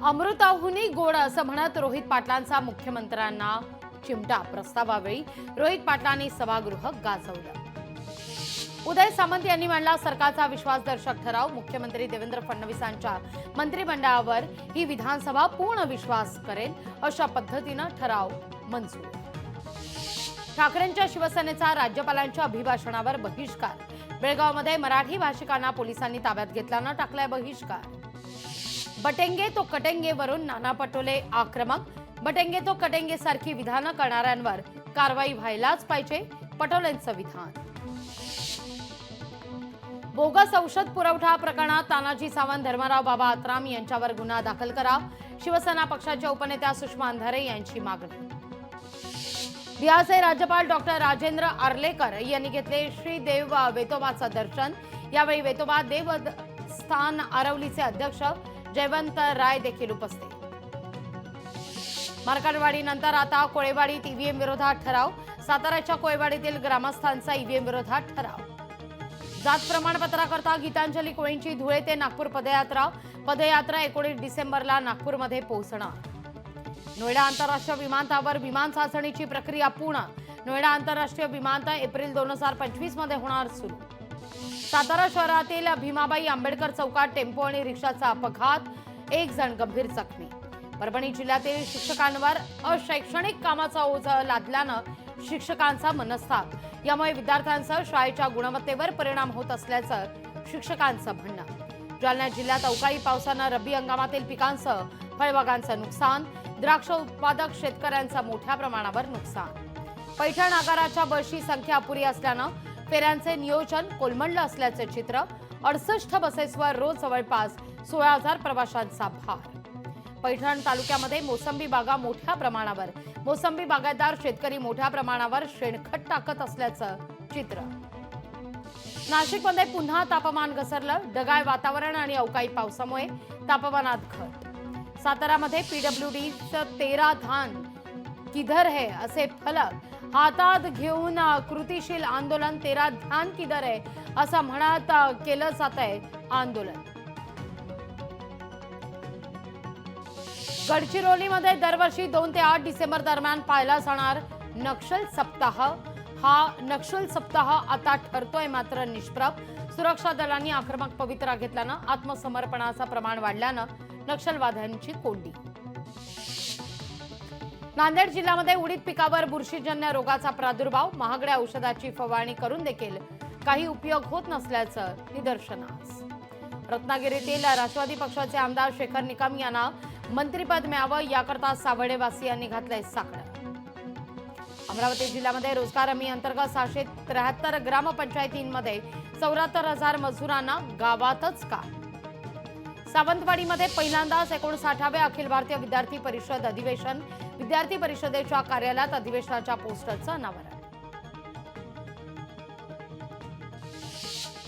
अमृताहुनी गोड असं म्हणत रोहित पाटलांचा मुख्यमंत्र्यांना चिमटा प्रस्तावावेळी रोहित पाटलांनी सभागृह गाजवलं। उदय सामंत यांनी मांडला सरकारचा विश्वासदर्शक ठराव। मुख्यमंत्री देवेंद्र फडणवीसांच्या मंत्रिमंडळावर ही विधानसभा पूर्ण विश्वास करेल अशा पद्धतीने ठराव मंजूर। ठाकरेंच्या शिवसेनेचा राज्यपालांच्या अभिभाषणावर बहिष्कार। बेळगावमध्ये मराठी भाषिकांना पोलिसांनी ताब्यात घेतल्यानं टाकलाय बहिष्कार। बटेंगे तो कटेंगे वरून नाना पटोले आक्रमक। बटेंगे तो कटेंगे सारखी विधानं करणाऱ्यांवर कारवाई व्हायलाच पाहिजे, पटोलेंचं विधान। बोगस औषध पुरवठा प्रकरणात तानाजी सावंत, धर्मराव बाबा आत्राम यांच्यावर गुन्हा दाखल करा। शिवसेना पक्षाच्या उपनेत्या सुषमा अंधारे यांची मागणी। बिहारचे राज्यपाल डॉक्टर राजेंद्र आर्लेकर यांनी घेतले श्री देव वेतोबाचं दर्शन। यावेळी वेतोबा देवस्थान आरवलीचे अध्यक्ष जयवंत राय देखील उपस्थित। मार्कंडवाडीनंतर आता कोळेवाडीत ईव्हीएम विरोधात ठराव। साताऱ्याच्या कोळेवाडीतील ग्रामस्थांचा ईव्हीएम विरोधात ठराव। जात प्रमाणपत्राकरता गीतांजली कोळींची धुळे ते नागपूर पदयात्रा। पदयात्रा 19 डिसेंबरला नागपूरमध्ये पोहोचणार। नोएडा आंतरराष्ट्रीय विमानतळावर विमान चाचणीची प्रक्रिया पूर्ण। नोएडा आंतरराष्ट्रीय विमानतळ एप्रिल 2025 मध्ये होणार सुरू। सातारा शहरातील भीमाबाई आंबेडकर चौकात टेम्पो आणि रिक्षाचा अपघात, एक जण गंभीर जखमी। परभणी जिल्ह्यातील शिक्षकांवर अशैक्षणिक कामाचा ओझ लादल्यानं शिक्षकांचा मनस्ताप। यामुळे विद्यार्थ्यांसह शाळेच्या गुणवत्तेवर परिणाम होत असल्याचं शिक्षकांचं म्हणणं। जालना जिल्ह्यात अवकाळी पावसानं रब्बी हंगामातील पिकांसह फळबागांचं नुकसान। द्राक्ष उत्पादक शेतकऱ्यांचं मोठ्या प्रमाणावर नुकसान। पैठण आगाराच्या बसची संख्या अपुरी असल्यानं फेऱ्यांचे नियोजन कोलमडलं असल्याचे चित्र। 68 बसेसवर रोज जवळपास 16,000 प्रवाशांचा भार। पैठण तालुक्यामध्ये मोसंबी बागा मोठ्या प्रमाणावर। मोसंबी बागायतदार शेतकरी मोठ्या प्रमाणावर शेणखत टाकत असल्याचं चित्र। नाशिकमध्ये पुन्हा तापमान घसरलं। ढगाळ वातावरण आणि अवकाळी पावसामुळे तापमानात घट। सातारामध्ये पीडब्ल्यूडीचं 13 धान किधर है असे फलक हातात घेऊन कृतीशील आंदोलन। 13 धान किधर है असं म्हणत केलं जात आहे आंदोलन। गडचिरोलीमध्ये दरवर्षी 2 ते 8 डिसेंबर दरम्यान पाळला जाणार नक्षल सप्ताह। हा नक्षल सप्ताह आता ठरतोय मात्र निष्प्रभ। सुरक्षा दलांनी आक्रमक पवित्रा घेतल्यानं आत्मसमर्पणाचं प्रमाण वाढल्यानं नक्षलवाद्यांची कोंडी। नांदेड जिल्ह्यामध्ये उडीद पिकावर बुरशीजन्य रोगाचा प्रादुर्भाव। महागड्या औषधाची फवारणी करून देखील काही उपयोग होत नसल्याचं निदर्शनास। रत्नागिरीतील राष्ट्रवादी पक्षाचे आमदार शेखर निकम यांना मंत्रिपद मिळावं याकरता सावडेवासियांनी घातलंय साकडं। अमरावती जिल्ह्यामध्ये रोजगार हमी अंतर्गत 673 ग्रामपंचायतींमध्ये 74,000 मजुरांना गावातच काम। सावंतवाडीमध्ये पहिल्यांदाच 59वे अखिल भारतीय विद्यार्थी परिषद अधिवेशन। विद्यार्थी परिषदेच्या कार्यालयात अधिवेशनाच्या पोस्टरचं अनावरण।